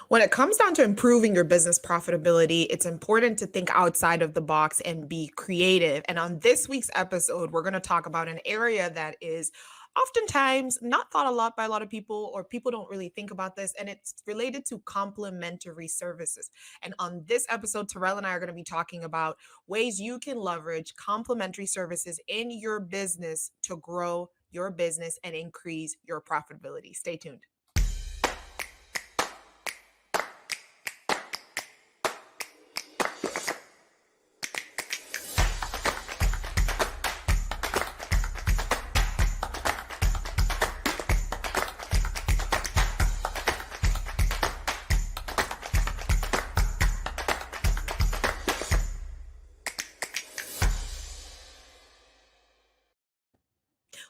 When it comes down to improving your business profitability, it's important to think outside of the box and be creative. And on this week's episode, we're going to talk about an area that is oftentimes not thought a lot by a lot of people, or people don't really think about this, and it's related to complementary services. And on this episode, Terrell and I are going to be talking about ways you can leverage complementary services in your business to grow your business and increase your profitability. Stay tuned.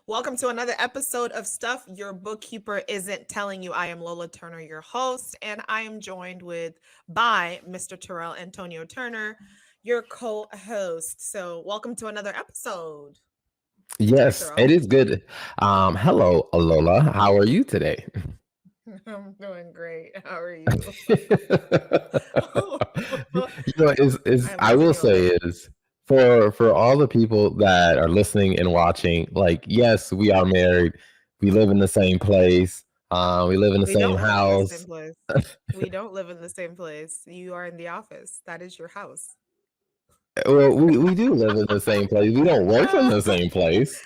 Welcome to another episode of Stuff Your Bookkeeper Isn't Telling You. I am Lola Turner, your host, and I am joined by Mr. Terrell Antonio Turner, your co-host. So welcome to another episode. Hi, Yes, Terrell. it is good. Hello, Alola. How are you today? I'm doing great. How are you? Is I'm I will feeling say it. is for all the people that are listening and watching, like, yes, we are married. We live in the same place. We live in the We same don't live in the same house. place. We don't live in the same place. You are in the office. That is your house. Well, we do live in the same place. We don't work in the same place.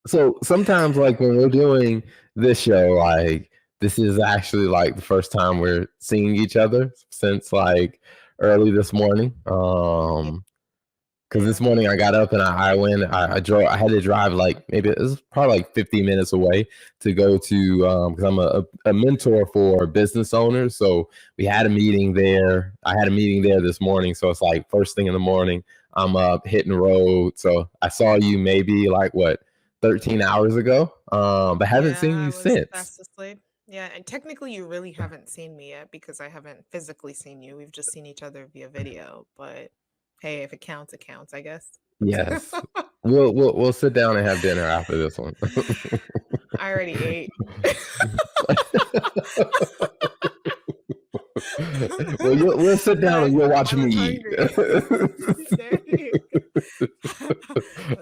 So sometimes, like when we're doing this show, like this is actually like the first time we're seeing each other since like early this morning. Yeah. Because Yeah. this morning I got up and I went, I drove, I had to drive like maybe it was probably like 50 minutes away to go to, because I'm a mentor for business owners. So we had a meeting there. I had a meeting there this morning. So it's like first thing in the morning, I'm up hitting the road. So I saw you maybe like what, 13 hours ago, but haven't Yeah, seen I you was since. fast asleep. Yeah, and technically you really haven't seen me yet because I haven't physically seen you. We've just seen each other via video, but hey, if it counts, I guess. Yes. We'll sit down and have dinner after this one. I already ate. Well, we'll sit But down and you'll watch I was me eat. hungry. Dang. I was trying to get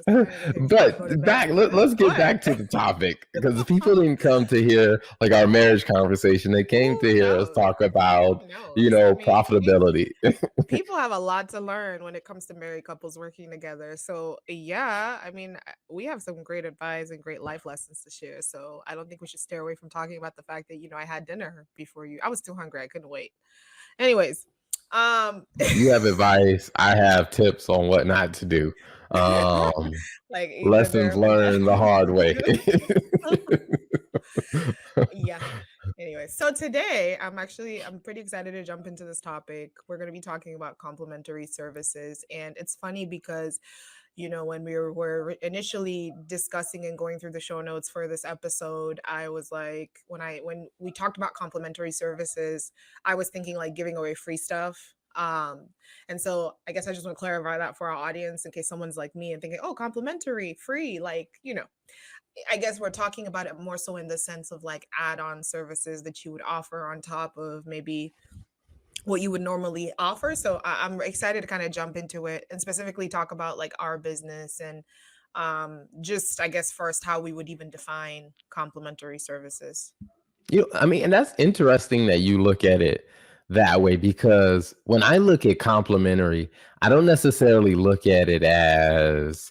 him to go to But bed, let's get but back to the topic because people didn't come to hear like our marriage conversation. They came to who hear us knows? talk about, Who knows? I mean, profitability. people have a lot to learn when it comes to married couples working together. So, yeah, I mean, we have some great advice and great life lessons to share. So, I don't think we should stay away from talking about the fact that, I had dinner before you. I was too hungry. I couldn't wait. Anyways, um You have advice. I have tips on what not to do. Um, like eat Lessons dinner, forget learned the hard way. yeah. Anyway, so today I'm pretty excited to jump into this topic. We're going to be talking about complementary services, and it's funny because when we were initially discussing and going through the show notes for this episode, I was like, when we talked about complementary services, I was thinking like giving away free stuff. And so I guess I just want to clarify that for our audience in case someone's like me and thinking, oh, complimentary, free, I guess we're talking about it more so in the sense of like add-on services that you would offer on top of maybe what you would normally offer. So I'm excited to kind of jump into it and specifically talk about like our business and just I guess first how we would even define complementary services. I mean, and that's interesting that you look at it that way because when I look at complimentary, I don't necessarily look at it as,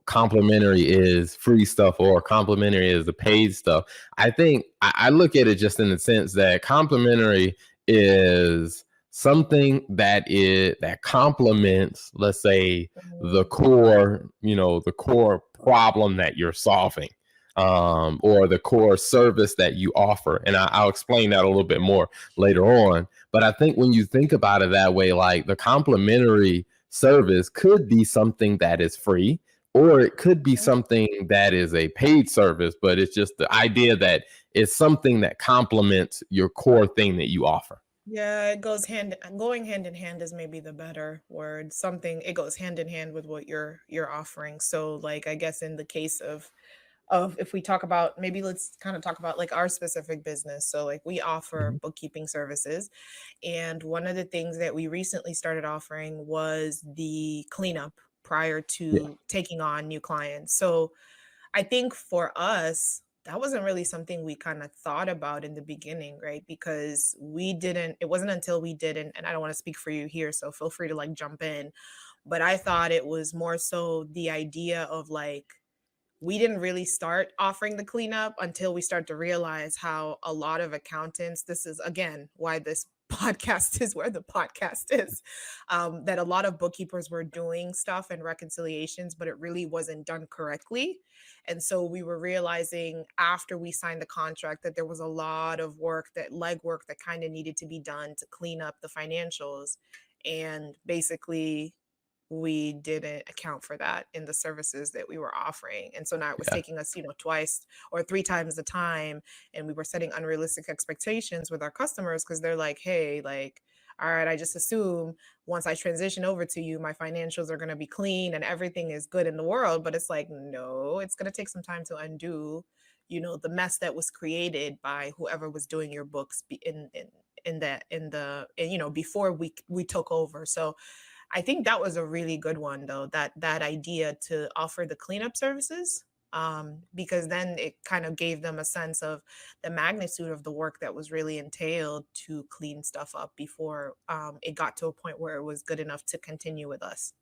complimentary is free stuff or complimentary is the paid stuff. I think I look at it just in the sense that complimentary is something that complements, let's say, the Mhm. core, the core problem that you're solving, or the core service that you offer. And I'll explain that a little bit more later on. But I think when you think about it that way, like the complimentary service could be something that is free, or it could be something that is a paid service, but it's just the idea that it's something that complements your core thing that you offer. Yeah, it goes going hand in hand is maybe the better word. Something it goes hand in hand with what you're offering. So like I guess in the case of of, if we talk about, maybe let's kind of talk about like our specific business. So like we offer Mhm. bookkeeping services, and one of the things that we recently started offering was the cleanup prior Yeah, to taking on new clients. So I think for us, that wasn't really something we kind of thought about in the beginning, right? Because it wasn't until we didn't, and I don't want to speak for you here, so feel free to like jump in. But I thought it was more so the idea of like, we didn't really start offering the cleanup until we start to realize how a lot of accountants, this is again why this podcast is where the podcast is, that a lot of bookkeepers were doing stuff and reconciliations, but it really wasn't done correctly. And so we were realizing after we signed the contract that there was a lot of work, that legwork that kind of needed to be done to clean up the financials. And basically, we didn't account for that in the services that we were offering. And so now it was yeah. taking us, twice or three times the time. And we were setting unrealistic expectations with our customers because they're like, hey, like, all right, I just assume once I transition over to you, my financials are going to be clean and everything is good in the world. But it's like, no, it's going to take some time to undo, the mess that was created by whoever was doing your books in that in the in, before we took over. So I think that was a really good one though, that idea to offer the cleanup services, because then it kind of gave them a sense of the magnitude of the work that was really entailed to clean stuff up before it got to a point where it was good enough to continue with us.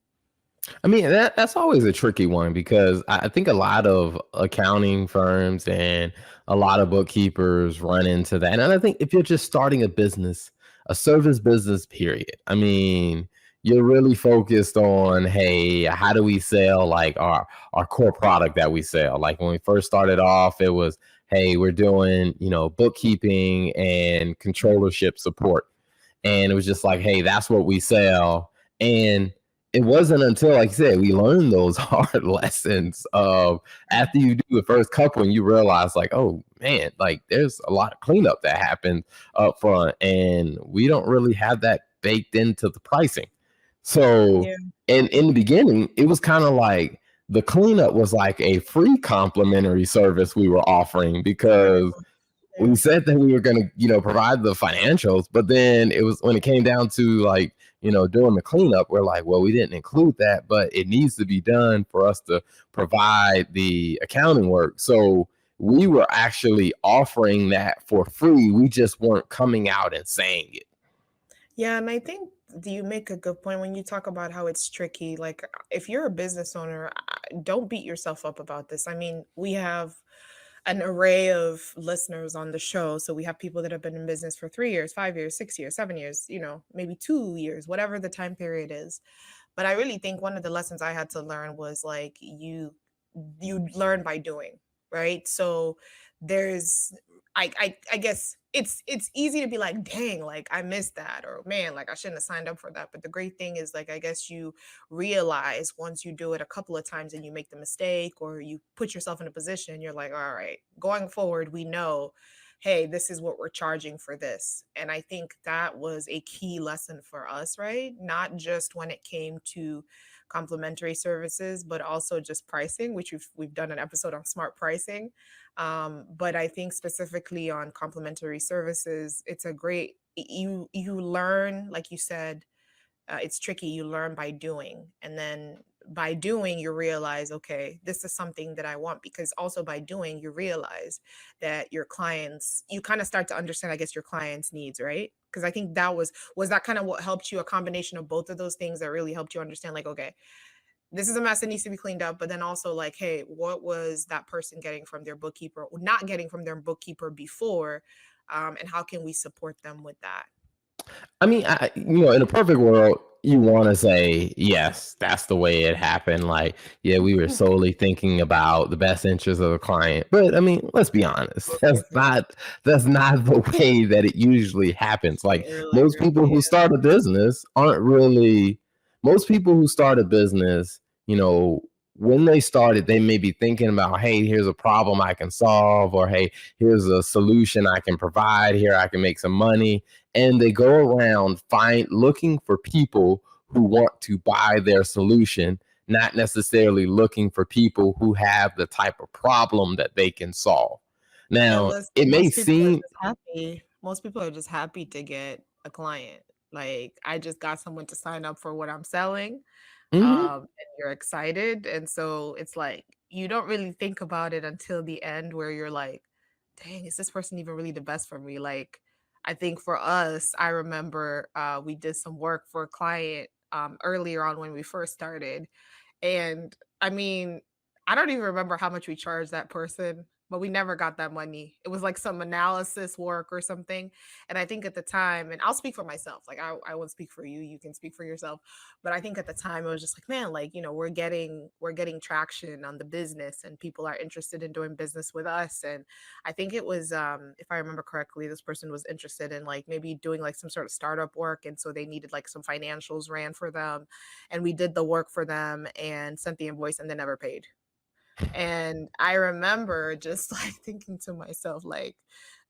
I mean, that's always a tricky one because I think a lot of accounting firms and a lot of bookkeepers run into that. And I think if you're just starting a business, a service business, period, I mean, you're really focused on, hey, how do we sell like our core product that we sell? Like when we first started off, it was, hey, we're doing, bookkeeping and controllership support. And it was just like, hey, that's what we sell. And it wasn't until, like I said, we learned those hard lessons of after you do the first couple and you realize, like, oh man, like there's a lot of cleanup that happens up front, and we don't really have that baked into the pricing. So, Yeah, and in the beginning, it was kind of like the cleanup was like a free complimentary service we were offering very because much. we Yeah. said that we were going to, provide the financials, but then it was when it came down to like, doing the cleanup, we're like, well, we didn't include that, but it needs to be done for us to provide the accounting work. So we were actually offering that for free. We just weren't coming out and saying it. Yeah, and I think you make a good point when you talk about how it's tricky. Like, if you're a business owner, don't beat yourself up about this. I mean, we have an array of listeners on the show. So we have people that have been in business for 3 years, 5 years, 6 years, 7 years, maybe 2 years, whatever the time period is. But I really think one of the lessons I had to learn was like, you learn by doing, right? So there's I guess it's easy to be like, dang, like I missed that, or man, like I shouldn't have signed up for that. But the great thing is, like, I guess you realize once you do it a couple of times and you make the mistake or you put yourself in a position, you're like, all right, going forward, we know, hey, this is what we're charging for this. And I think that was a key lesson for us, right? Not just when it came to complementary services, but also just pricing, which we've done an episode on smart pricing. But I think specifically on complementary services, it's a great, you learn, like you said, it's tricky. You learn by doing, and then by doing, you realize, okay, this is something that I want. Because also by doing, you realize that your clients, you kind of start to understand, I guess, your clients' needs, right? Because I think that was that kind of what helped you, a combination of both of those things that really helped you understand, like, okay, this is a mess that needs to be cleaned up, but then also like, hey, what was that person getting from their bookkeeper or not getting from their bookkeeper before, and how can we support them with that? I mean, in a perfect world, you want to say, yes, that's the way it happened. Like, yeah, we were solely thinking about the best interest of the client. But I mean, let's be honest, that's not the way that it usually happens. Like most people who start a business aren't really most people who start a business, when they started, they may be thinking about, hey, here's a problem I can solve, or hey, here's a solution I can provide, here I can make some money, and they go around looking for people who want to buy their solution, not necessarily looking for people who have the type of problem that they can solve. And Now, listen, it may most people are seem, just happy. Most people are just happy to get a client. Like, I just got someone to sign up for what I'm selling, mhm. and you're excited, and so it's like, you don't really think about it until the end where you're like, "Dang, is this person even really the best for me?" Like, I think for us, I remember, we did some work for a client, earlier on when we first started, and I mean, I don't even remember how much we charged that person, but we never got that money. It was like some analysis work or something. And I think at the time, and I'll speak for myself, like I won't speak for you, you can speak for yourself. But I think at the time it was just like, man, like, we're getting traction on the business and people are interested in doing business with us. And I think it was if I remember correctly, this person was interested in like maybe doing like some sort of startup work. And so they needed like some financials ran for them, and we did the work for them and sent the invoice and they never paid. And I remember just like thinking to myself, like,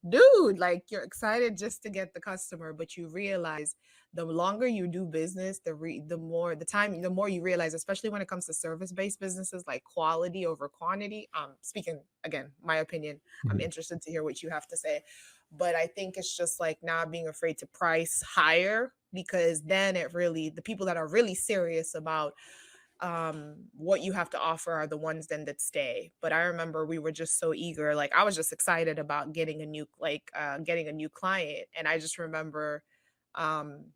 dude, like you're excited just to get the customer, but you realize the longer you do business, the more the time, the more you realize, especially when it comes to service-based businesses, like quality over quantity. Speaking again, my opinion, I'm Mhm. interested to hear what you have to say. But I think it's just like not being afraid to price higher, because then it really, the people that are really serious about what you have to offer are the ones then that stay. But I remember we were just so eager, like I was just excited about getting a new client, and I just remember um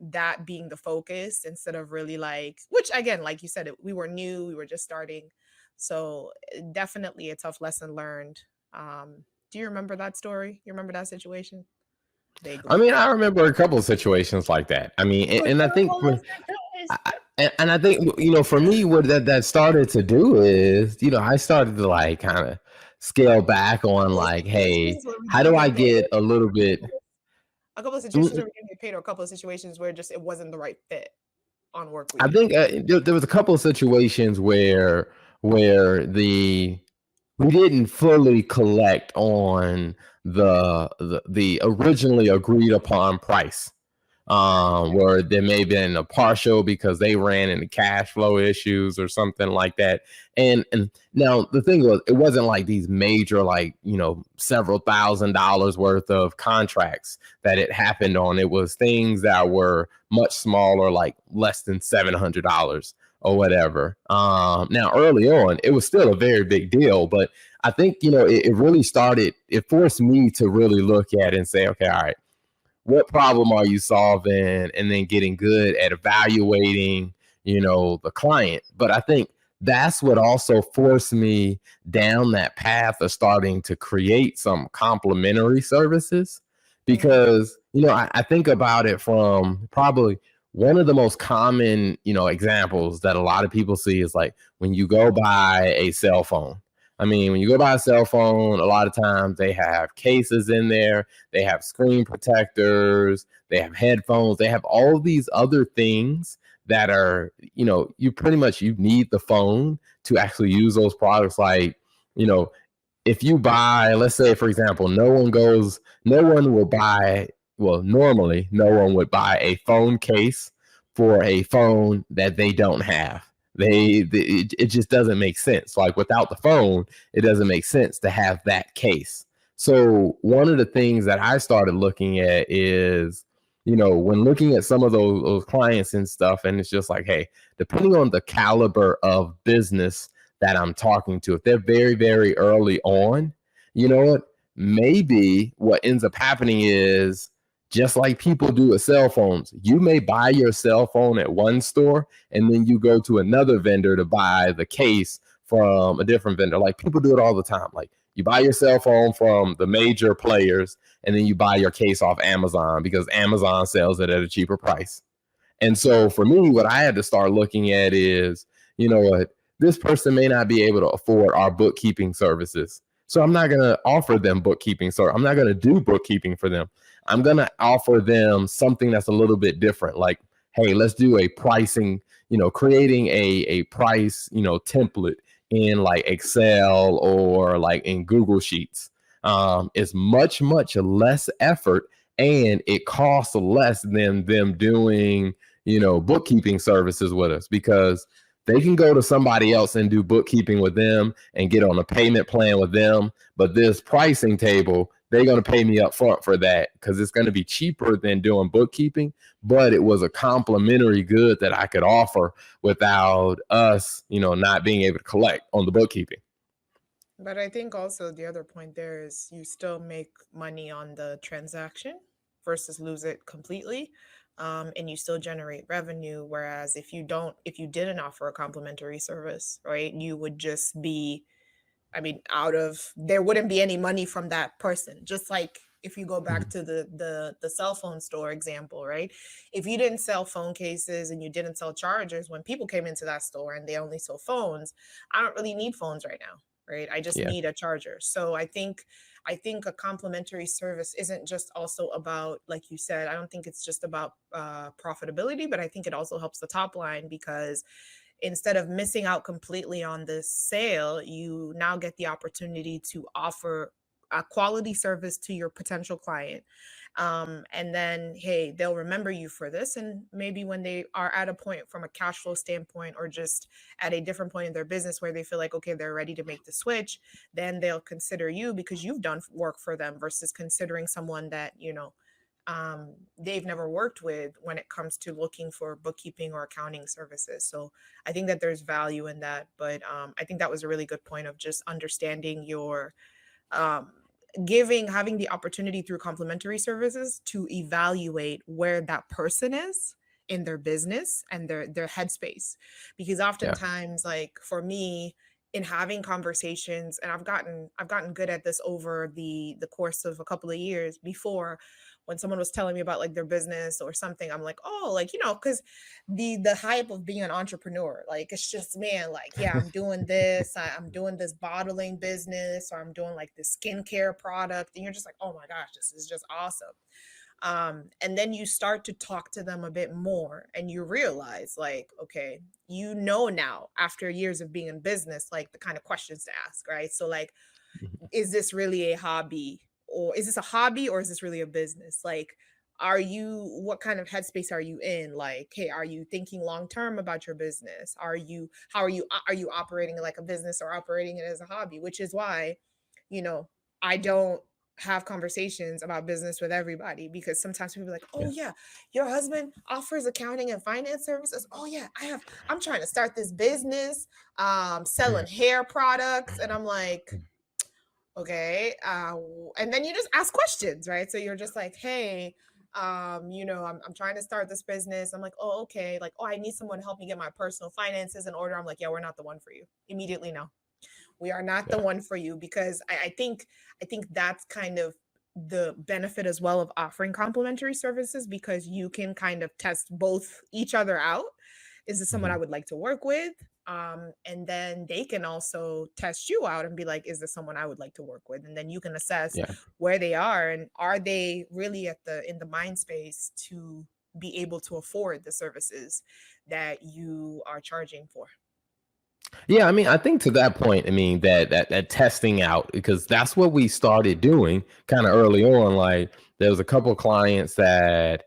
that being the focus instead of really like, which again, like you said, we were new, we were just starting. So definitely a tough lesson learned. Do you remember that story? You remember that situation I vaguely? mean, I remember a couple of situations like that. I mean, A and I think couple of and I think for me, what that started to do is, I started to like kind of scale back on like, hey, situations where we how didn't do I get paid. get a little bit? A couple of situations where we didn't get paid, or a couple of situations where just it wasn't the right fit on work we I needed think to do. there was a couple of situations where we didn't fully collect on the originally agreed upon price. Where there may have been a partial because they ran into cash flow issues or something like that. And now the thing was, it wasn't like these major, like, several $1,000s worth of contracts that it happened on. It was things that were much smaller, like less than $700 or whatever. Now early on, it was still a very big deal, but I think, it really started, it forced me to really look at it and say, okay, all right, what problem are you solving, and then getting good at evaluating, the client. But I think that's what also forced me down that path of starting to create some complementary services, Mhm, because I think about it from probably one of the most common examples that a lot of people see is like when you go buy a cell phone. I mean, when you go buy a cell phone, a lot of times they have cases in there, they have screen protectors, they have headphones, they have all these other things that are, you pretty much, you need the phone to actually use those products. Like, you know, if you buy, let's say, for example, no one will buy, well, normally, no one would buy a phone case for a phone that they don't have. It just doesn't make sense. Like without the phone, it doesn't make sense to have that case. So one of the things that I started looking at is, when looking at some of those clients and stuff, and it's just like, hey, depending on the caliber of business that I'm talking to, if they're very, very early on, you know what? Maybe what ends up happening is just like people do with cell phones. You may buy your cell phone at one store and then you go to another vendor to buy the case from a different vendor. Like people do it all the time. Like you buy your cell phone from the major players and then you buy your case off Amazon because Amazon sells it at a cheaper price. And so for me, what I had to start looking at is, what, this person may not be able to afford our bookkeeping services. So I'm not going to offer them bookkeeping. So I'm not going to do bookkeeping for them. I'm going to offer them something that's a little bit different. Like, hey, let's do a pricing, creating a price, template in like Excel or like in Google Sheets. Is much, much less effort, and it costs less than them doing bookkeeping services with us, because They can go to somebody else and do bookkeeping with them and get on a payment plan with them. But this pricing table, they're going to pay me up front for that because it's going to be cheaper than doing bookkeeping. But it was a complimentary good that I could offer without us, not being able to collect on the bookkeeping. But I think also the other point there is you still make money on the transaction versus lose it completely. And you still generate revenue. Whereas if you didn't offer a complimentary service, right, you would just be, I mean, there wouldn't be any money from that person. Just like if you go back Mhm. to the cell phone store example, right? If you didn't sell phone cases and you didn't sell chargers, when people came into that store and they only sold phones, I don't really need phones right now, right? I just Yeah. need a charger. So I think a complimentary service isn't just also about, like you said, I don't think it's just about profitability, but I think it also helps the top line because instead of missing out completely on this sale, you now get the opportunity to offer a quality service to your potential client. And then, hey, they'll remember you for this. And maybe when they are at a point from a cash flow standpoint or just at a different point in their business where they feel like, okay, they're ready to make the switch, then they'll consider you because you've done work for them versus considering someone that, they've never worked with when it comes to looking for bookkeeping or accounting services. So I think that there's value in that. But I think that was a really good point of just understanding your um, having the opportunity through complementary services to evaluate where that person is in their business and their headspace, because Yeah. oftentimes, like for me, in having conversations, and I've gotten good at this over the course of a couple of years. Before, when someone was telling me about like their business or something, I'm like, oh, like, because the hype of being an entrepreneur, like it's just, man, like, yeah, I'm doing this, I'm doing this bottling business, or I'm doing like this skincare product, and you're just like, oh my gosh, this is just awesome. And then you start to talk to them a bit more and you realize, like, okay, now after years of being in business, like the kind of questions to ask, right? So like, Mhm. is this really a hobby, or is this a hobby, or is this really a business? Like, what kind of headspace are you in? Like, hey, are you thinking long term about your business? Are you operating like a business or operating it as a hobby? Which is why, you know I don't have conversations about business with everybody, because sometimes people are like, oh Yeah. yeah, your husband offers accounting and finance services. Oh yeah, I'm trying to start this business, selling hair products. And I'm like, okay. And then you just ask questions, right? So you're just like, hey, I'm trying to start this business. I'm like, oh, okay. Like, oh, I need someone to help me get my personal finances in order. I'm like, yeah, we're not the one for you. Immediately, no, we are not the Yeah. one for you, because I think that's kind of the benefit as well of offering complementary services, because you can kind of test both each other out. Is this someone I Mhm. would like to work with? And then they can also test you out and be like, is this someone I would like to work with? And then you can assess Yeah. where they are, and are they really in the mind space to be able to afford the services that you are charging for. Yeah, I mean, I think to that point, I mean that testing out, because that's what we started doing kind of early on. Like there was a couple of clients that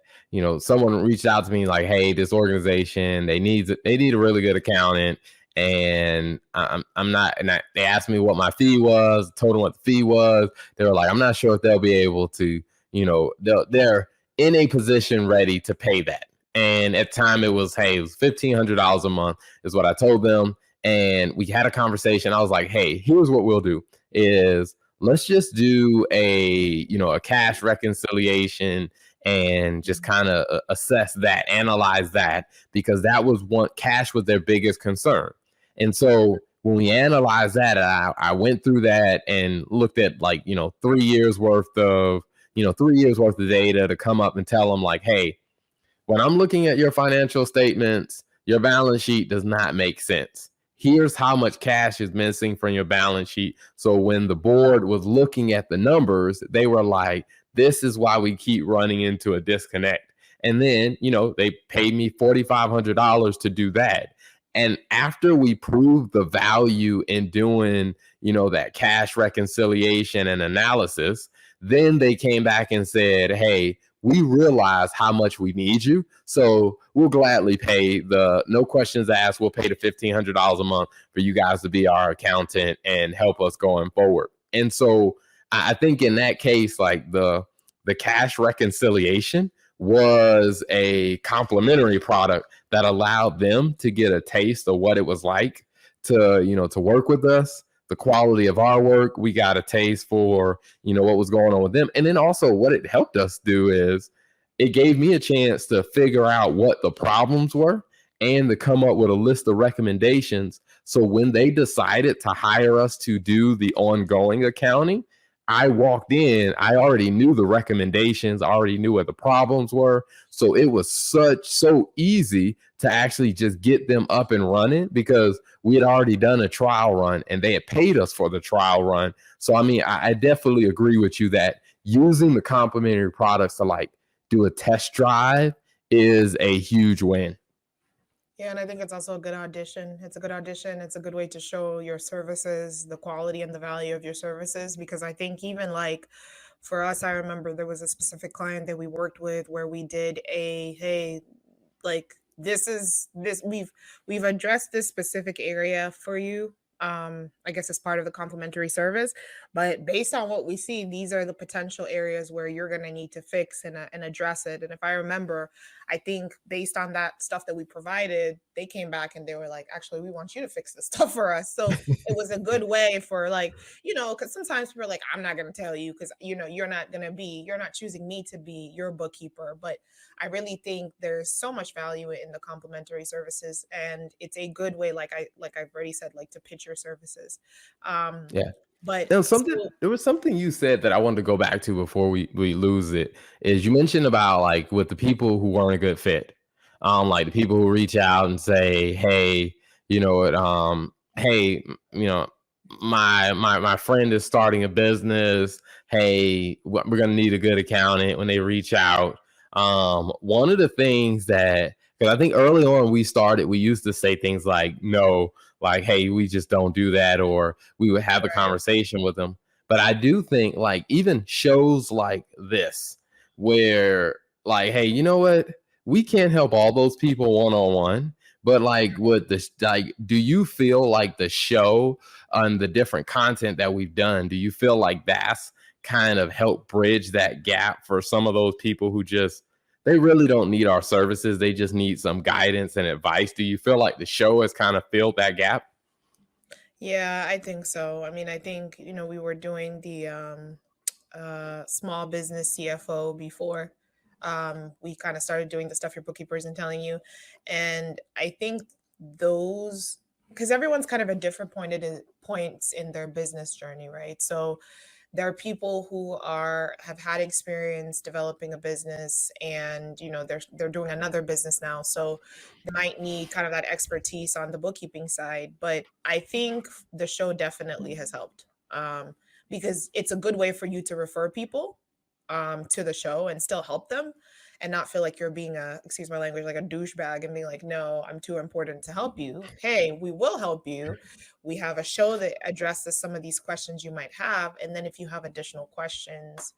someone reached out to me like, "Hey, this organization they need a really good accountant," and I'm not. And they asked me what my fee was. Told them what the fee was. They were like, "I'm not sure if they'll be able to. They're in a position ready to pay that." And at the time, it was $1,500 a month is what I told them, and we had a conversation. I was like, "Hey, here's what we'll do: is let's just do a cash reconciliation and just kind of assess that, analyze that, because that was one cash was their biggest concern." And so when we analyzed that, I went through that and looked at like 3 years worth of 3 years worth of data to come up and tell them like, "Hey, when I'm looking at your financial statements, your balance sheet does not make sense. Here's how much cash is missing from your balance sheet." So when the board was looking at the numbers, they were like, "This is why we keep running into a disconnect." And then, they paid me $4,500 to do that. And after we proved the value in doing, that cash reconciliation and analysis, Then they came back and said, hey, we realize how much we need you. So we'll gladly pay the no questions asked. We'll pay the $1,500 a month for you guys to be our accountant and help us going forward. And so I think in that case, like the cash reconciliation was a complimentary product that allowed them to get a taste of what it was like to, to work with us, the quality of our work. We got a taste for, what was going on with them. And then also what it helped us do is it gave me a chance to figure out what the problems were and to come up with a list of recommendations. So when they decided to hire us to do the ongoing accounting, I walked in, I already knew the recommendations, I already knew what the problems were. So it was so easy to actually just get them up and running because we had already done a trial run and they had paid us for the trial run. So, I mean, I definitely agree with you that using the complementary products to like do a test drive is a huge win. Yeah, and I think it's also a good audition. It's a good audition. It's a good way to show your services, the quality and the value of your services. Because I think even like for us, I remember there was a specific client that we worked with where we did a hey, like this is this we've addressed this specific area for you. I guess as part of the complimentary service, but based on what we see, these are the potential areas where you're going to need to fix and address it. And if I remember, I think based on that stuff that we provided, they came back and they were like, actually, we want you to fix this stuff for us. So it was a good way for like, because sometimes people are like, I'm not going to tell you because, you're not choosing me to be your bookkeeper. But I really think there's so much value in the complimentary services. And it's a good way, like I've already said, like to pitch your services. Um, Yeah. but Now, so there was something you said that I wanted to go back to before we lose it. Is you mentioned about like with the people who weren't a good fit, like the people who reach out and say, "Hey, hey, my friend is starting a business. Hey, we're gonna need a good accountant." When they reach out, one of the things that because I think early on we used to say things like, "No." Like, hey, we just don't do that, or we would have a right. conversation with them. But I do think like even shows like this, where like, hey, you know what? We can't help all those people one on one. But like with this, like, do you feel like the show and the different content that we've done, do you feel like that's kind of helped bridge that gap for some of those people who just they really don't need our services. They just need some guidance and advice. Do you feel like the show has kind of filled that gap? Yeah, I think so. I mean, I think, we were doing the small business CFO before. We kind of started doing the stuff your bookkeeper isn't telling you. And I think those because everyone's kind of at different points in their business journey, right? So there are people who have had experience developing a business and they're doing another business now, so they might need kind of that expertise on the bookkeeping side. But I think the show definitely has helped, because it's a good way for you to refer people to the show and still help them and not feel like you're being excuse my language, like a douchebag and being like, no, I'm too important to help you. Hey, we will help you. We have a show that addresses some of these questions you might have. And then if you have additional questions,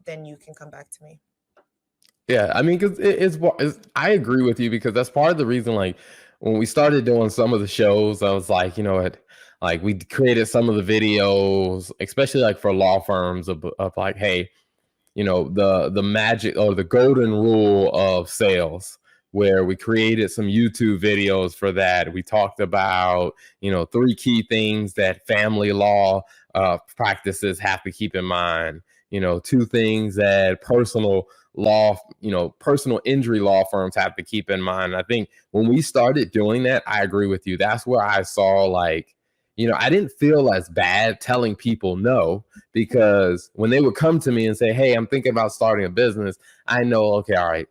then you can come back to me. Yeah, I mean, because I agree with you because that's part of the reason. Like when we started doing some of the shows, I was like, you know what, like we created some of the videos, especially like for law firms of like, hey, the magic or the golden rule of sales, where we created some YouTube videos for that. We talked about three key things that family law practices have to keep in mind. Two things that personal injury law firms have to keep in mind. I think when we started doing that, I agree with you. That's where I saw like, I didn't feel as bad telling people no, because when they would come to me and say, hey, I'm thinking about starting a business, I know, okay, all right,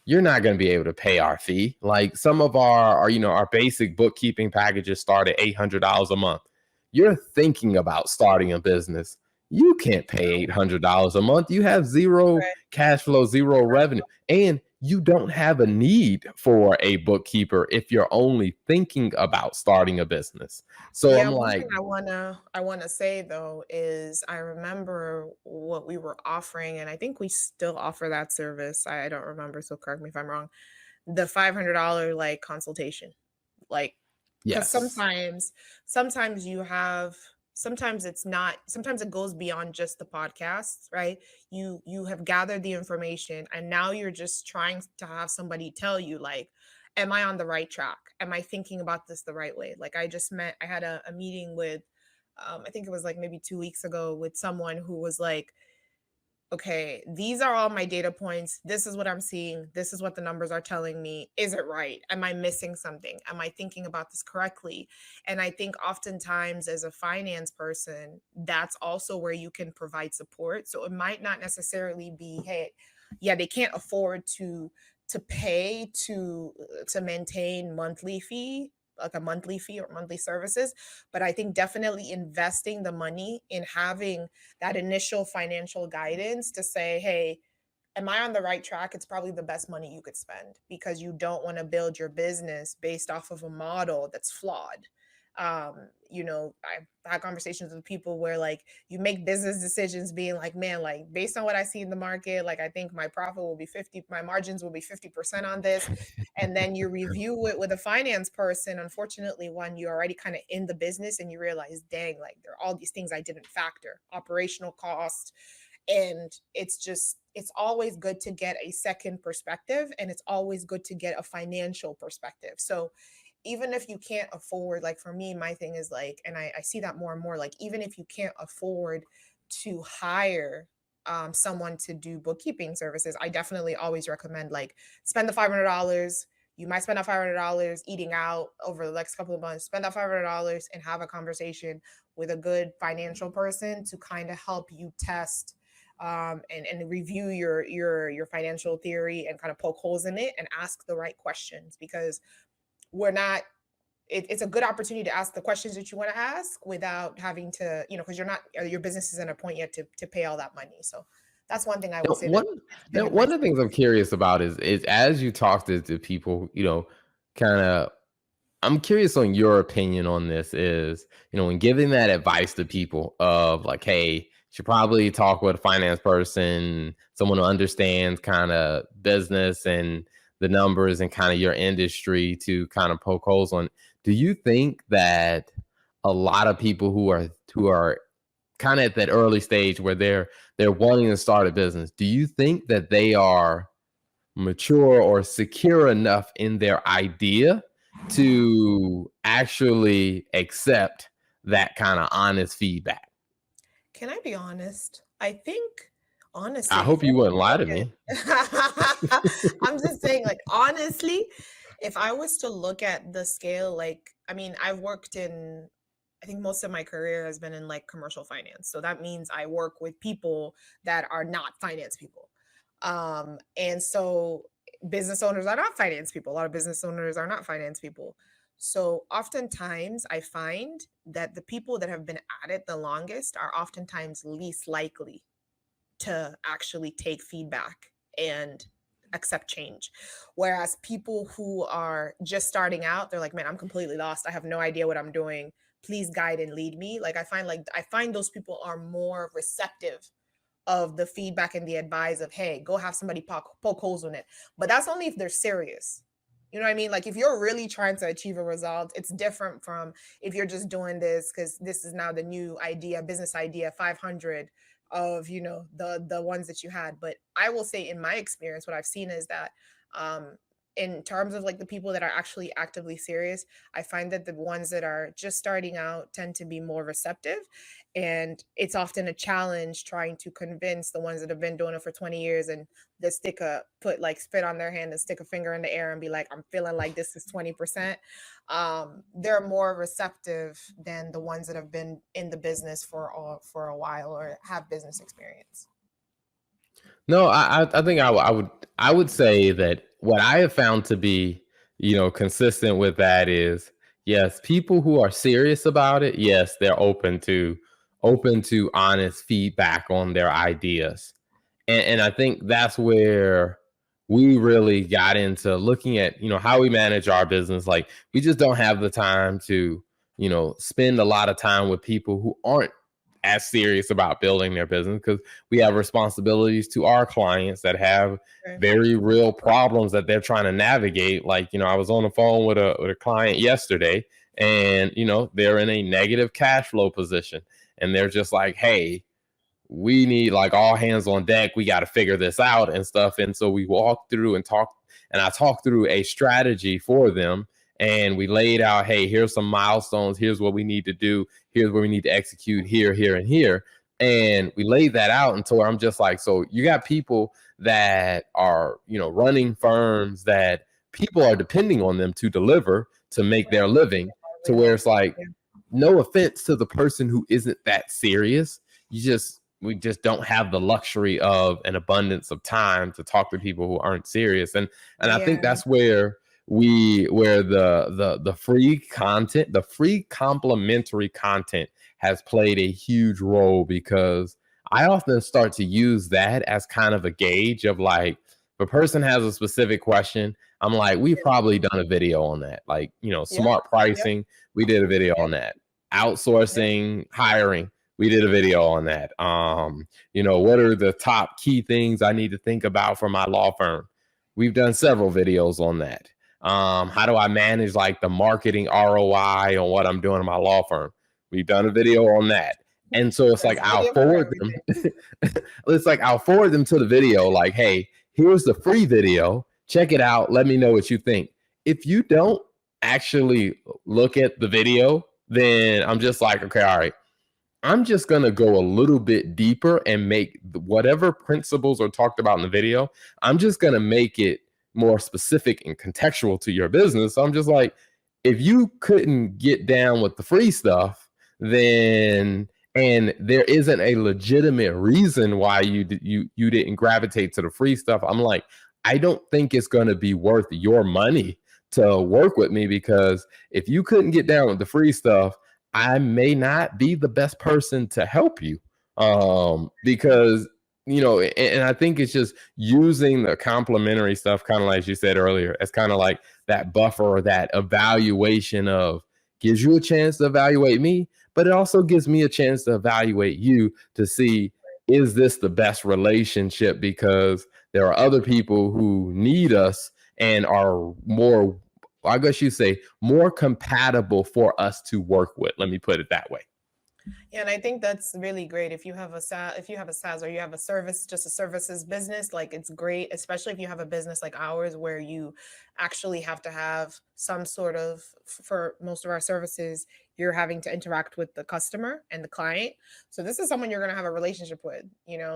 you're not going to be able to pay our fee. Like some of our basic bookkeeping packages start at $800 a month. You're thinking about starting a business. You can't pay $800 a month. You have zero Right. cash flow, zero revenue. And you don't have a need for a bookkeeper if you're only thinking about starting a business. So Yeah, I'm one thing like, I wanna say though is I remember what we were offering, and I think we still offer that service. I don't remember, so correct me if I'm wrong. The $500 like consultation. Like, because yes. sometimes you have sometimes it's not sometimes it goes beyond just the podcasts, right? You have gathered the information and now you're just trying to have somebody tell you like, am I on the right track? Am I thinking about this the right way? Like I had a meeting with I think it was like maybe 2 weeks ago with someone who was like, okay, these are all my data points. This is what I'm seeing. This is what the numbers are telling me. Is it right? Am I missing something? Am I thinking about this correctly? And I think oftentimes as a finance person, that's also where you can provide support. So it might not necessarily be, hey, yeah, they can't afford to pay to maintain monthly fee, like a monthly fee or monthly services, but I think definitely investing the money in having that initial financial guidance to say, hey, am I on the right track? It's probably the best money you could spend because you don't want to build your business based off of a model that's flawed. I've had conversations with people where like you make business decisions being like, man, like based on what I see in the market, like I think my profit will be 50, my margins will be 50% on this. And then you review it with a finance person. Unfortunately, when you're already kind of in the business and you realize, dang, like there are all these things I didn't factor, operational cost, and it's always good to get a second perspective and it's always good to get a financial perspective. So even if you can't afford, like for me, my thing is like, and I see that more and more, like even if you can't afford to hire someone to do bookkeeping services, I definitely always recommend like spend the $500. You might spend that $500 eating out over the next couple of months. Spend that $500 and have a conversation with a good financial person to kind of help you test and review your financial theory and kind of poke holes in it and ask the right questions because we're not it's a good opportunity to ask the questions that you want to ask without having to, because you're not your business isn't at a point yet to pay all that money. So that's one thing I Now, will say that has been now, in my one of the things I'm favor. curious about is as you talk to people, kind of I'm curious on your opinion on this is, when giving that advice to people of like, hey, you should probably talk with a finance person, someone who understands kind of business and the numbers and kind of your industry to kind of poke holes on. Do you think that a lot of people who are kind of at that early stage where they're wanting to start a business, do you think that they are mature or secure enough in their idea to actually accept that kind of honest feedback? Can I be honest? I think I honestly, if hope I you was wouldn't to lie look to me. at I'm just saying, like honestly, if I was to look at the scale, like I mean, I've worked in I think most of my career has been in like commercial finance. So that means I work with people that are not finance people. And so business owners are not finance people. A lot of business owners are not finance people. So oftentimes I find that the people that have been at it the longest are oftentimes least likely to actually take feedback and accept change. Whereas people who are just starting out, they're like, man, I'm completely lost. I have no idea what I'm doing. Please guide and lead me. I find those people are more receptive of the feedback and the advice of, hey, go have somebody poke holes in it. But that's only if they're serious. You know what I mean? Like if you're really trying to achieve a result, it's different from if you're just doing this because this is now the new idea, business idea, 500 of, the ones that you had. But I will say in my experience, what I've seen is that in terms of like the people that are actually actively serious, I find that the ones that are just starting out tend to be more receptive, and it's often a challenge trying to convince the ones that have been doing it for 20 years and they put like spit on their hand and stick a finger in the air and be like, I'm feeling like this is 20%. They're more receptive than the ones that have been in the business for a while or have business experience. No, I think I would say that what I have found to be, consistent with that is, yes, people who are serious about it, yes, they're open to honest feedback on their ideas. And I think that's where we really got into looking at, how we manage our business. Like, we just don't have the time to, spend a lot of time with people who aren't as serious about building their business, because we have responsibilities to our clients that have Right. very real problems that they're trying to navigate. Like, I was on the phone with a client yesterday, and they're in a negative cash flow position, and they're just like, hey, we need like all hands on deck. We got to figure this out and stuff. And so we walked through and talked, and I talked through a strategy for them. And we laid out, hey, here's some milestones. Here's what we need to do. Here's where we need to execute here, here, and here. And we laid that out until I'm just like, so you got people that are, running firms that people are depending on them to deliver to make their living, to where it's like, Yeah. no offense to the person who isn't that serious, we just don't have the luxury of an abundance of time to talk to people who aren't serious. And I think Yeah. that's where the free content, the free complimentary content, has played a huge role, because I often start to use that as kind of a gauge of like, if a person has a specific question, I'm like, we've probably done a video on that. Like, Yep. smart Yep. pricing, we did a video Yep. on that. Yep. Outsourcing, hiring, we did a video on that. What are the top key things I need to think about for my law firm? We've done several videos on that. How do I manage like the marketing ROI on what I'm doing in my law firm? We've done a video on that. And so it's like, There's a I'll video for forward them. everything. It's like, I'll forward them to the video, like, hey, here's the free video. Check it out. Let me know what you think. If you don't actually look at the video, then I'm just like, okay, all right, I'm just going to go a little bit deeper and make whatever principles are talked about in the video, I'm just going to make it more specific and contextual to your business. So I'm just like, if you couldn't get down with the free stuff, then, and there isn't a legitimate reason why you didn't gravitate to the free stuff, I'm like, I don't think it's going to be worth your money to work with me, because if you couldn't get down with the free stuff, I may not be the best person to help you. Because, and I think it's just using the complimentary stuff, kind of like you said earlier, as kind of like that buffer or that evaluation of, gives you a chance to evaluate me, but it also gives me a chance to evaluate you to see, is this the best relationship? Because there are other people who need us and are more, I guess you say, more compatible for us to work with. Let me put it that way. Yeah, and I think that's really great. If you have a if you have a SaaS or you have a service, just a services business, like it's great, especially if you have a business like ours where you actually have to have some sort of, for most of our services, you're having to interact with the customer and the client. So this is someone you're going to have a relationship with,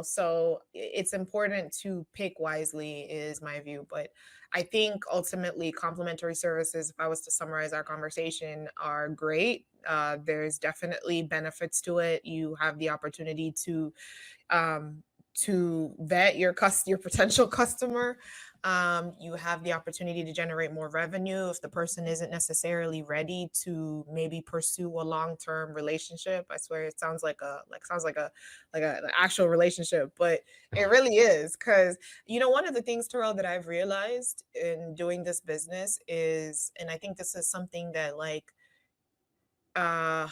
So it's important to pick wisely, is my view. But I think ultimately complementary services, if I was to summarize our conversation, are great. There's definitely benefits to it. You have the opportunity um, to vet your potential customer. You have the opportunity to generate more revenue if the person isn't necessarily ready to maybe pursue a long-term relationship. I swear it sounds like an actual relationship, but it really is, because one of the things, Terrell, that I've realized in doing this business is, and I think this is something that uh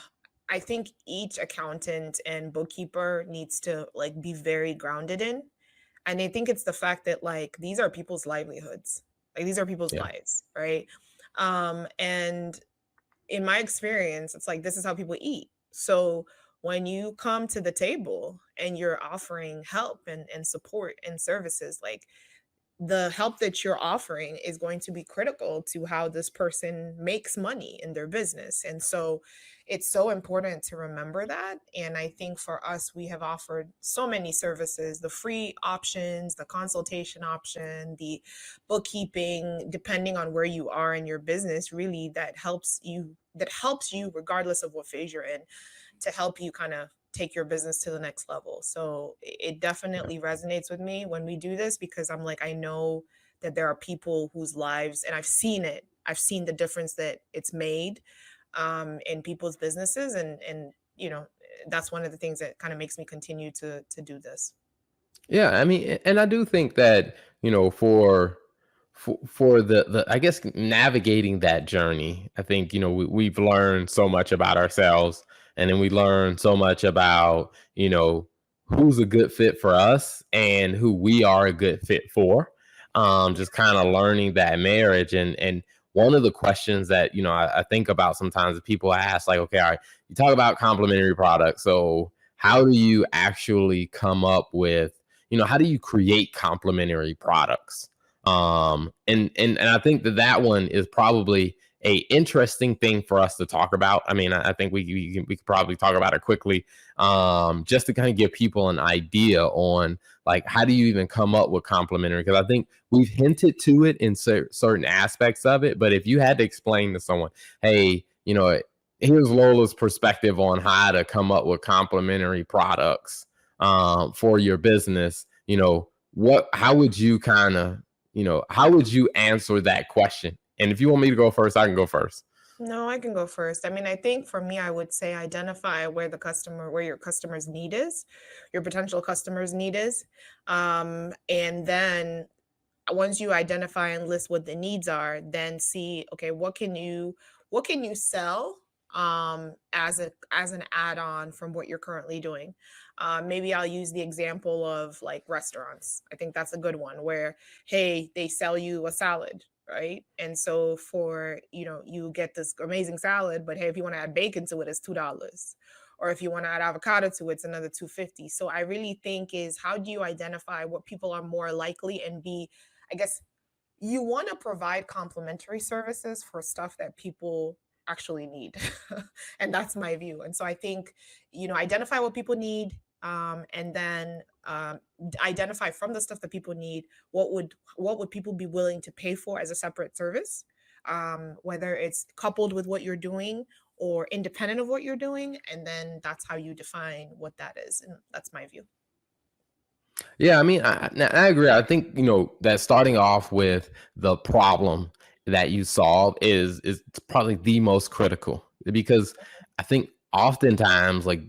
I think each accountant and bookkeeper needs to be very grounded in. And I think it's the fact that these are people's livelihoods. Like these are people's Yeah. lives, right? And in my experience, it's like this is how people eat. So when you come to the table and you're offering help and support and services, the help that you're offering is going to be critical to how this person makes money in their business. And so it's so important to remember that. And I think for us, we have offered so many services, the free options, the consultation option, the bookkeeping, depending on where you are in your business, really that helps you regardless of what phase you're in, to help you kind of take your business to the next level. So it definitely resonates with me when we do this, because I'm like, I know that there are people whose lives, and I've seen it. I've seen the difference that it's made in people's businesses, and that's one of the things that kind of makes me continue to do this. Yeah, I mean, and I do think that for the I guess navigating that journey, I think we've learned so much about ourselves, and then we learn so much about who's a good fit for us and who we are a good fit for. Just kind of learning that marriage, and one of the questions that I think about sometimes that people ask, like, okay, all right, you talk about complementary products, so how do you actually come up with how do you create complementary products? And I think that one is probably a interesting thing for us to talk about. I mean, I think we could probably talk about it quickly, just to kind of give people an idea on, like, how do you even come up with complementary? Because I think we've hinted to it in certain aspects of it, but if you had to explain to someone, hey, here's Lola's perspective on how to come up with complementary products for your business, how would you kind of how would you answer that question? And if you want me to go first, I can go first. No, I can go first. I mean, I think for me, I would say identify where your customer's need is, your potential customer's need is. And then once you identify and list what the needs are, then see, okay, what can you sell as an add-on from what you're currently doing. Maybe I'll use the example of like restaurants. I think that's a good one where, hey, they sell you a salad, right? And so for, you get this amazing salad, but hey, if you want to add bacon to it, it's $2. Or if you want to add avocado to it, it's another 250. So I really think is, how do you identify what people are more likely, and be, I guess, you want to provide complimentary services for stuff that people actually need. And that's my view. And so I think, identify what people need, and then identify from the stuff that people need, what would people be willing to pay for as a separate service, whether it's coupled with what you're doing or independent of what you're doing. And then that's how you define what that is. And that's my view. Yeah, I mean, I agree. I think that starting off with the problem that you solve is probably the most critical, because I think oftentimes, like,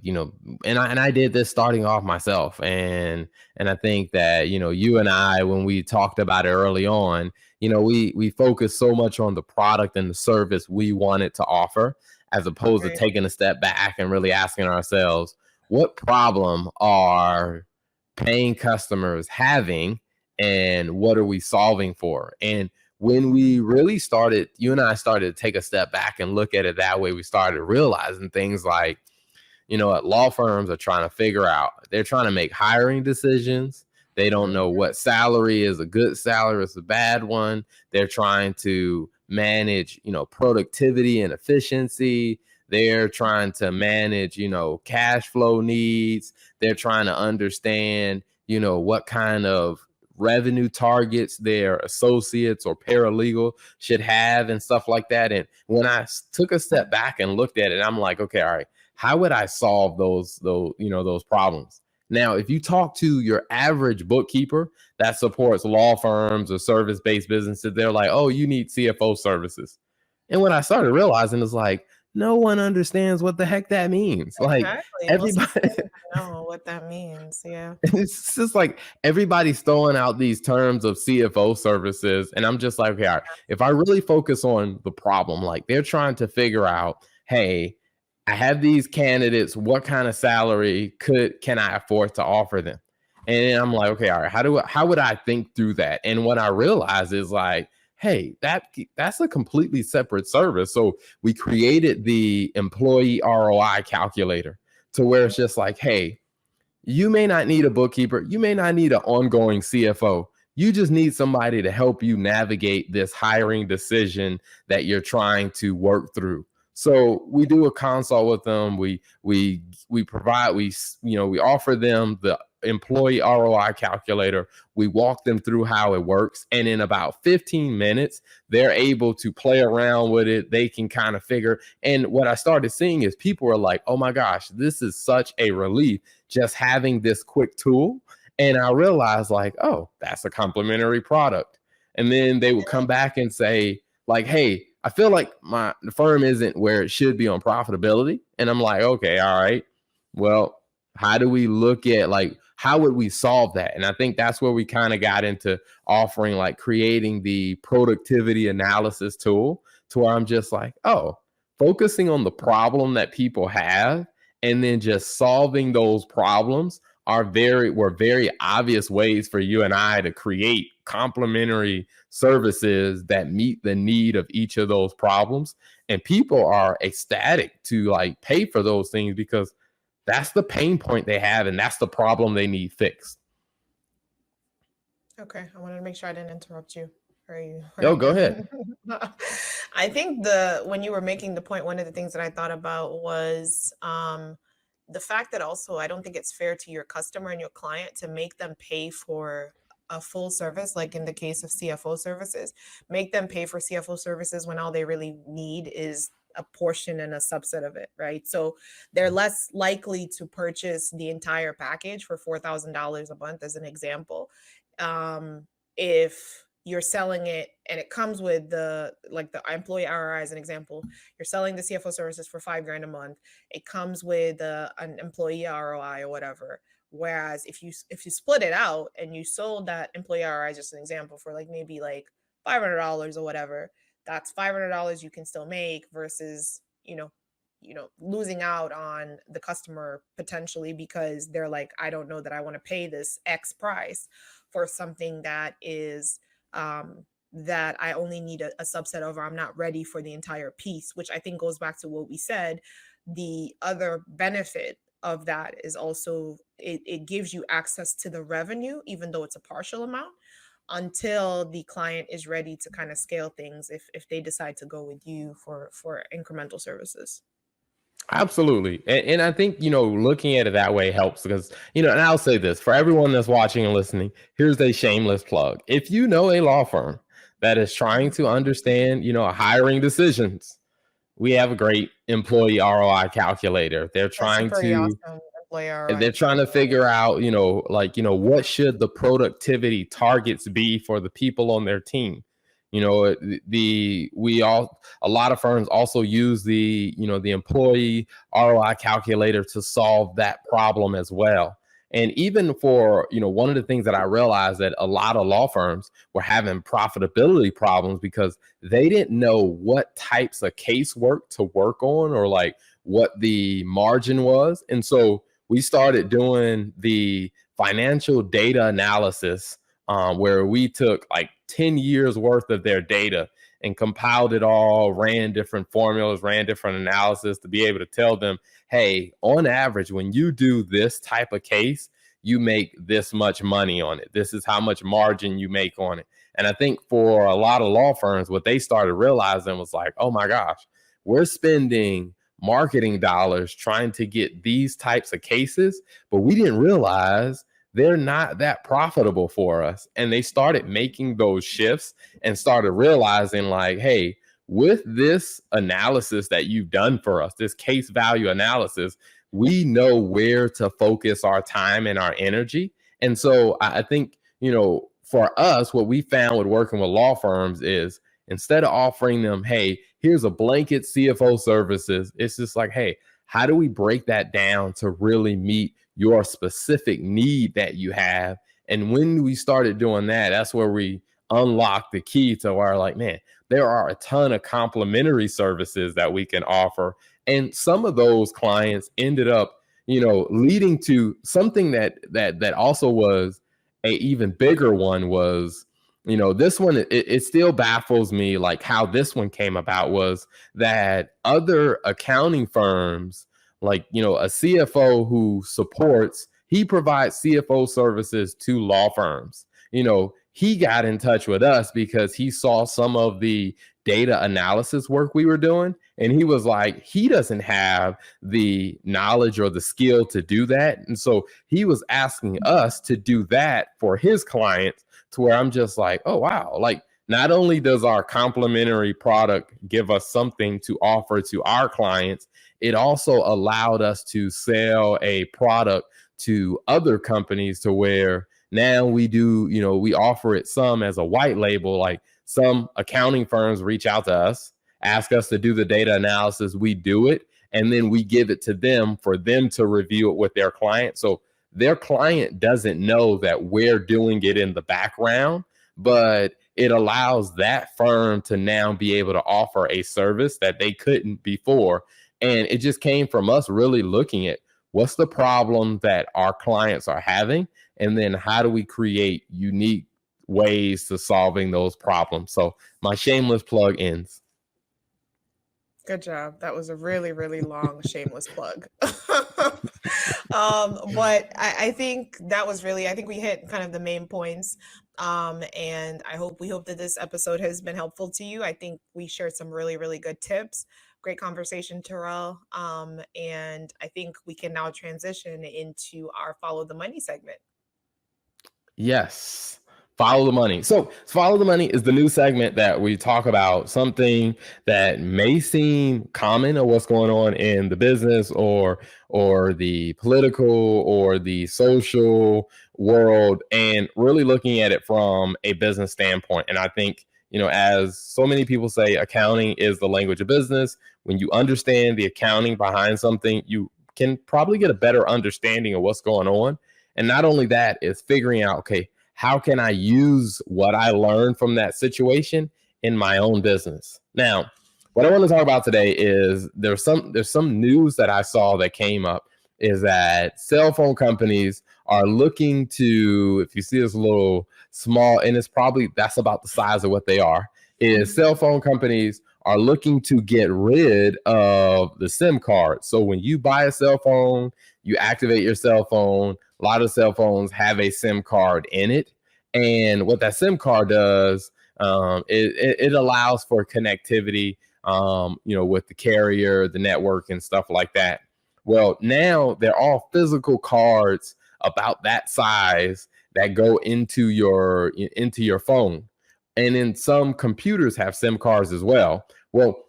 and I did this starting off myself, and I think that you and I, when we talked about it early on, we focus so much on the product and the service we wanted to offer, as opposed to Right. taking a step back and really asking ourselves, what problem are paying customers having, and what are we solving for? And when we really started, you and I started to take a step back and look at it that way, we started realizing things like, what law firms are trying to figure out. They're trying to make hiring decisions. They don't know Mhm. what salary is a good salary, is a bad one. They're trying to manage, productivity and efficiency. They're trying to manage, cash flow needs. They're trying to understand, what kind of revenue targets their associates or paralegal should have and stuff like that. And when I took a step back and looked at it, I'm like, okay, all right, how would I solve those problems? Now, if you talk to your average bookkeeper that supports law firms or service-based businesses, they're like, oh, you need CFO services. And what I started realizing is, like, no one understands what the heck that means. Like, Exactly. Most everybody, people don't even know what that means. Yeah. it's just like everybody's throwing out these terms of CFO services. And I'm just like, okay, all right, if I really focus on the problem, like, they're trying to figure out, hey, I have these candidates, what kind of salary can I afford to offer them? And I'm like, okay, all right, how would I think through that? And what I realized is, like, hey, that's a completely separate service. So we created the employee ROI calculator, to where it's just like, hey, you may not need a bookkeeper. You may not need an ongoing CFO. You just need somebody to help you navigate this hiring decision that you're trying to work through. So we do a consult with them. We provide we offer them the employee ROI calculator. We walk them through how it works, and in about 15 minutes, they're able to play around with it. They can kind of figure. And what I started seeing is people are like, "Oh my gosh, this is such a relief just having this quick tool." And I realized, like, oh, that's a complementary product. And then they would come back and say, like, hey, I feel like the firm isn't where it should be on profitability. And I'm like, okay, all right. Well, How do we look at like how would we solve that? And I think that's where we kind of got into offering like creating the productivity analysis tool to where I'm just like, oh, focusing on the problem that people have and then just solving those problems were very obvious ways for you and I to create complementary services that meet the need of each of those problems. And people are ecstatic to like pay for those things because that's the pain point they have, and that's the problem they need fixed. Okay, I wanted to make sure I didn't interrupt you. Are Yo, you go ahead. done? I think the when you were making the point, one of the things that I thought about was the fact that also I don't think it's fair to your customer and your client to make them pay for a full service, like in the case of CFO services, make them pay for CFO services when all they really need is a portion and a subset of it, right? So they're less likely to purchase the entire package for $4,000 a month, as an example. If you're selling it and it comes with the employee ROI as an example, you're selling the CFO services for 5 grand a month. It comes with an employee ROI or whatever. Whereas if you split it out and you sold that employee ROI, just an example, for like maybe like $500 or whatever, that's $500 you can still make versus losing out on the customer potentially because they're like, I don't know that I want to pay this X price for something that is that I only need a subset of, or I'm not ready for the entire piece, which I think goes back to what we said. The other benefit of that is also it gives you access to the revenue, even though it's a partial amount, until the client is ready to kind of scale things if they decide to go with you for incremental services. Absolutely. And I think, looking at it that way helps because, and I'll say this for everyone that's watching and listening, here's a shameless plug. If you know a law firm that is trying Mhm. to understand, hiring decisions, we have a great employee ROI calculator. That's a pretty awesome employee ROI They're trying to calculator. figure out, what should the productivity targets be for the people on their team. A lot of firms also use the employee ROI calculator to solve that problem as well. And even for, one of the things that I realized that a lot of law firms were having profitability problems because they didn't know what types of casework to work on or like what the margin was. And so we started doing the financial data analysis where we took like 10 years worth of their data and compiled it all, ran different formulas, ran different analysis to be able to tell them, hey, on average, when you do this type of case, you make this much money on it. This is how much margin you make on it. And I think for a lot of law firms, what they started realizing was like, oh my gosh, we're spending marketing dollars trying to get these types of cases, but we didn't realize they're not that profitable for us. And they started making those shifts and started realizing, like, hey, with this analysis that you've done for us, this case value analysis, we know where to focus our time and our energy. And so I think, for us, what we found with working with law firms is instead of offering them, hey, here's a blanket CFO services, it's just like, hey, how do we break that down to really meet your specific need that you have? And when we started doing that, that's where we unlocked the key to where, like, man, there are a ton of complementary services that we can offer. And some of those clients ended up, leading to something that also was a even bigger one was, this one, it still baffles me like how this one came about was that other accounting firms, like, a CFO who supports, he provides CFO services to law firms. He got in touch with us because he saw some of the data analysis work we were doing. And he was like, he doesn't have the knowledge or the skill to do that. And so he was asking us to do that for his clients, to where I'm just like, oh, wow. Like, not only does our complementary product give us something to offer to our clients, it also allowed us to sell a product to other companies to where now we do, we offer it some as a white label. Like, some accounting firms reach out to us, ask us to do the data analysis, we do it. and then we give it to them for them to review it with their client. So their client doesn't know that we're doing it in the background, but it allows that firm to now be able to offer a service that they couldn't before. And it just came from us really looking at what's the problem that our clients are having, and then how do we create unique ways to solving those problems. So my shameless plug ends. Good job. That was a really, really long shameless plug. But I think that was really, I think we hit kind of the main points. And we hope that this episode has been helpful to you. I think we shared some really, really good tips. Great conversation, Terrell. And I think we can now transition into our Follow the Money segment. Yes. Follow the money. So, follow the money is the new segment that we talk about something that may seem common or what's going on in the business or the political or the social world, and really looking at it from a business standpoint. And I think, as so many people say, accounting is the language of business. When you understand the accounting behind something, you can probably get a better understanding of what's going on. And not only that, is figuring out, okay, how can I use what I learned from that situation in my own business? Now, what I want to talk about today is there's some news that I saw that came up, is that cell phone companies are looking to, if you see this little small, and it's probably, that's about the size of what they are, is cell phone companies are looking to get rid of the SIM card. So when you buy a cell phone, you activate your cell phone. A lot of cell phones have a SIM card in it. And what that SIM card does, it allows for connectivity, with the carrier, the network, and stuff like that. Well, now they're all physical cards about that size that go into your phone. And then some computers have SIM cards as well. Well,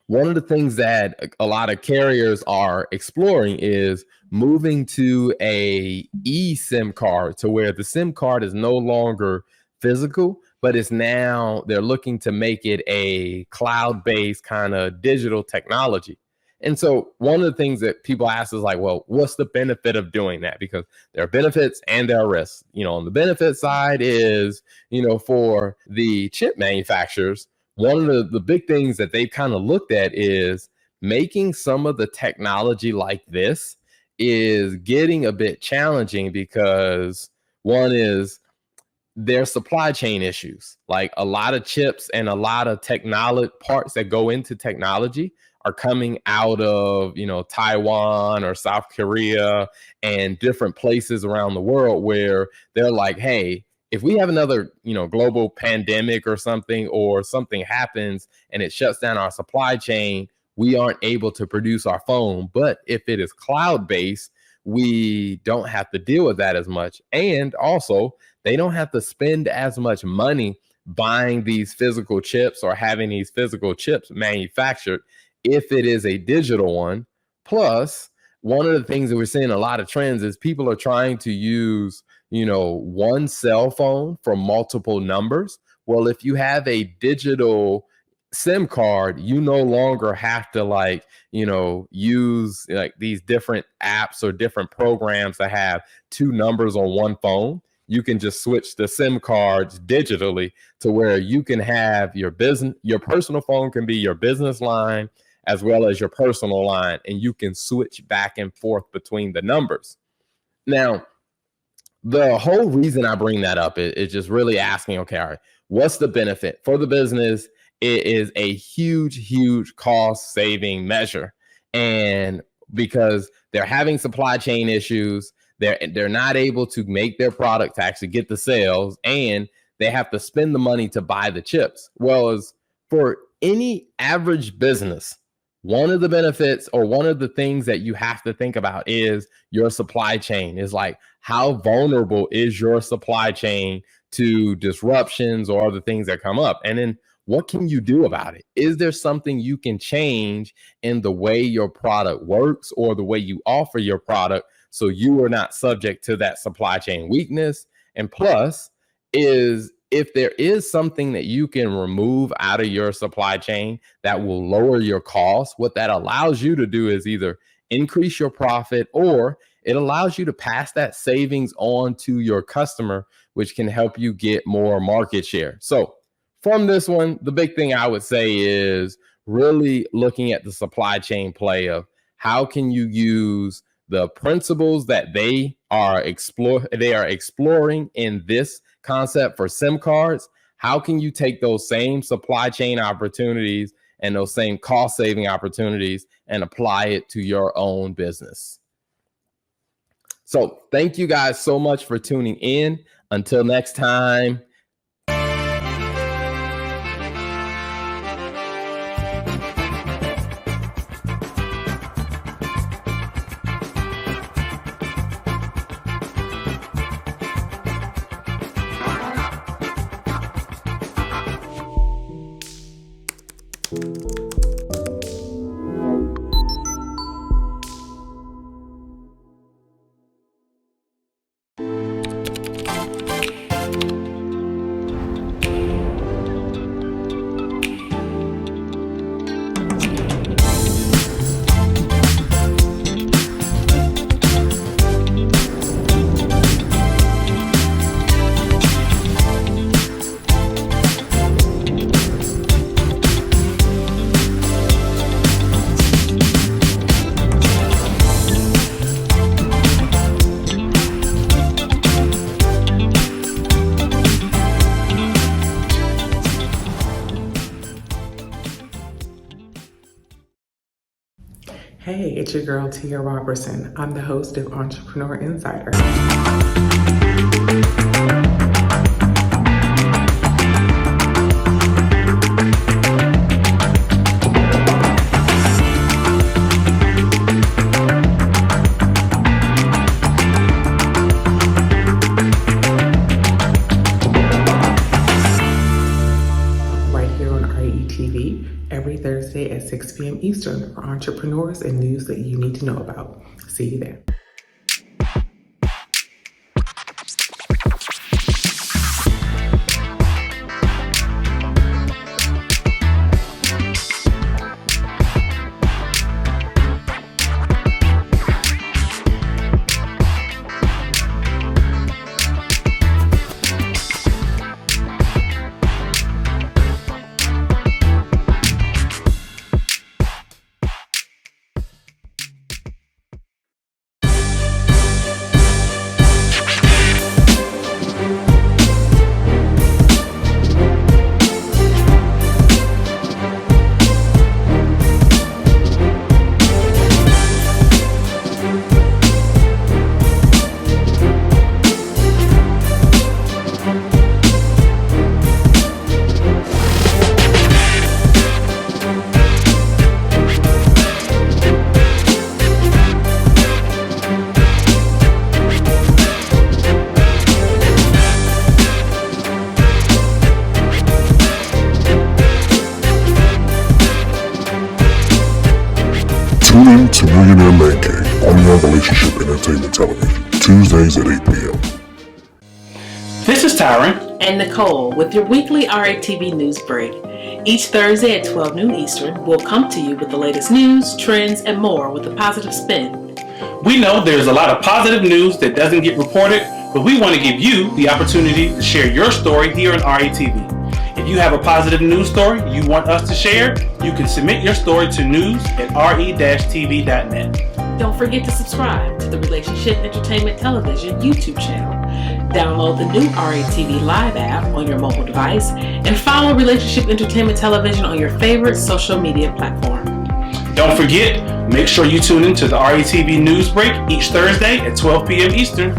one of the things that a lot of carriers are exploring is moving to a eSIM card, to where the SIM card is no longer physical, but it's now, they're looking to make it a cloud-based kind of digital technology. And so one of the things that people ask is like, well, what's the benefit of doing that? Because there are benefits and there are risks. On the benefit side is, for the chip manufacturers, one of the big things that they've kind of looked at is making some of the technology like this is getting a bit challenging, because one is there's supply chain issues. Like, a lot of chips and a lot of technology parts that go into technology are coming out of, Taiwan or South Korea and different places around the world, where they're like, hey, if we have another, global pandemic or something happens and it shuts down our supply chain, we aren't able to produce our phone. But if it is cloud-based, we don't have to deal with that as much. And also, they don't have to spend as much money buying these physical chips or having these physical chips manufactured if it is a digital one. Plus, one of the things that we're seeing a lot of trends is people are trying to use, one cell phone for multiple numbers. Well, if you have a digital SIM card, you no longer have to use like these different apps or different programs that have two numbers on one phone. You can just switch the SIM cards digitally to where you can have your personal phone can be your business line as well as your personal line, and you can switch back and forth between the numbers. Now, the whole reason I bring that up is just really asking, okay, all right, what's the benefit for the business? It is a huge, huge cost saving measure. And because they're having supply chain issues, they're not able to make their product to actually get the sales, and they have to spend the money to buy the chips. Well, as for any average business, one of the benefits or one of the things that you have to think about is your supply chain. Is like, how vulnerable is your supply chain to disruptions or other things that come up? And then what can you do about it? Is there something you can change in the way your product works or the way you offer your product so you are not subject to that supply chain weakness? And plus, is if there is something that you can remove out of your supply chain that will lower your costs, what that allows you to do is either increase your profit, or it allows you to pass that savings on to your customer, which can help you get more market share. So from this one, the big thing I would say is really looking at the supply chain play of how can you use the principles that they are exploring in this concept for SIM cards. How can you take those same supply chain opportunities and those same cost saving opportunities and apply it to your own business? So thank you guys so much for tuning in. Until next time. Hey, it's your girl Tia Robertson. I'm the host of Entrepreneur Insider. Right here on RETV every Thursday at 6 p.m. Eastern for entrepreneurs and news that you need to know about. See you there. Tune in to Millionaire Man Cave, only on Relationship Entertainment Television, Tuesdays at 8 p.m. This is Tyron and Nicole with your weekly RATV news break. Each Thursday at 12 noon Eastern, we'll come to you with the latest news, trends, and more with a positive spin. We know there's a lot of positive news that doesn't get reported, but we want to give you the opportunity to share your story here on RATV. If you have a positive news story you want us to share, you can submit your story to news@re-tv.net. Don't forget to subscribe to the Relationship Entertainment Television YouTube channel. Download the new RATV Live app on your mobile device and follow Relationship Entertainment Television on your favorite social media platform. Don't forget, make sure you tune into the RATV News Break each Thursday at 12 p.m. Eastern.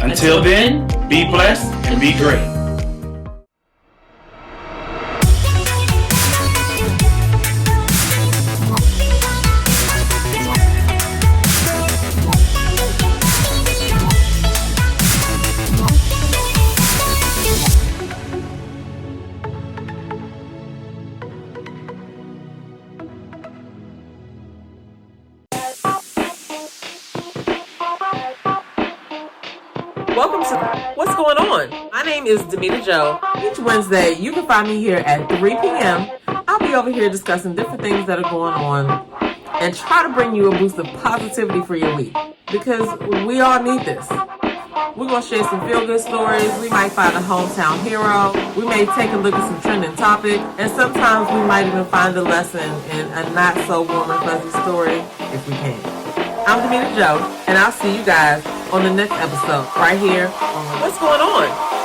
Until then, be blessed and be great. Welcome to What's going on? My name is Demita Joe. Each Wednesday, you can find me here at 3 p.m. I'll be over here discussing different things that are going on and try to bring you a boost of positivity for your week, because we all need this. We're going to share some feel-good stories. We might find a hometown hero. We may take a look at some trending topic. And sometimes we might even find a lesson in a not-so-warm and fuzzy story if we can. I'm Demita Joe, and I'll see you guys on the next episode right here on What's Going On?